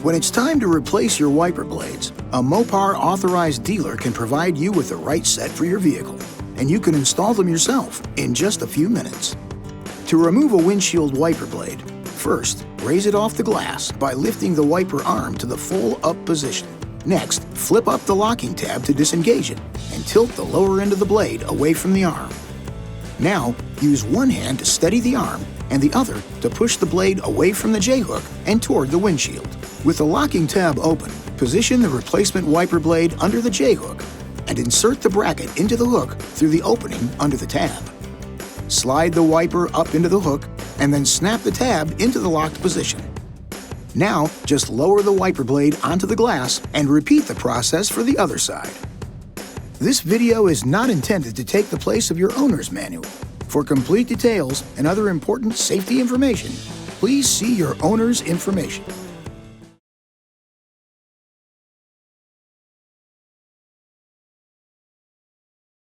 When it's time to replace your wiper blades, a Mopar authorized dealer can provide you with the right set for your vehicle, and you can install them yourself in just a few minutes. To remove a windshield wiper blade, first, raise it off the glass by lifting the wiper arm to the full up position. Next, flip up the locking tab to disengage it and tilt the lower end of the blade away from the arm. Now, use one hand to steady the arm and the other to push the blade away from the J-hook and toward the windshield. With the locking tab open, position the replacement wiper blade under the J-hook and insert the bracket into the hook through the opening under the tab. Slide the wiper up into the hook and then snap the tab into the locked position. Now, just lower the wiper blade onto the glass and repeat the process for the other side. This video is not intended to take the place of your owner's manual. For complete details and other important safety information, please see your owner's information.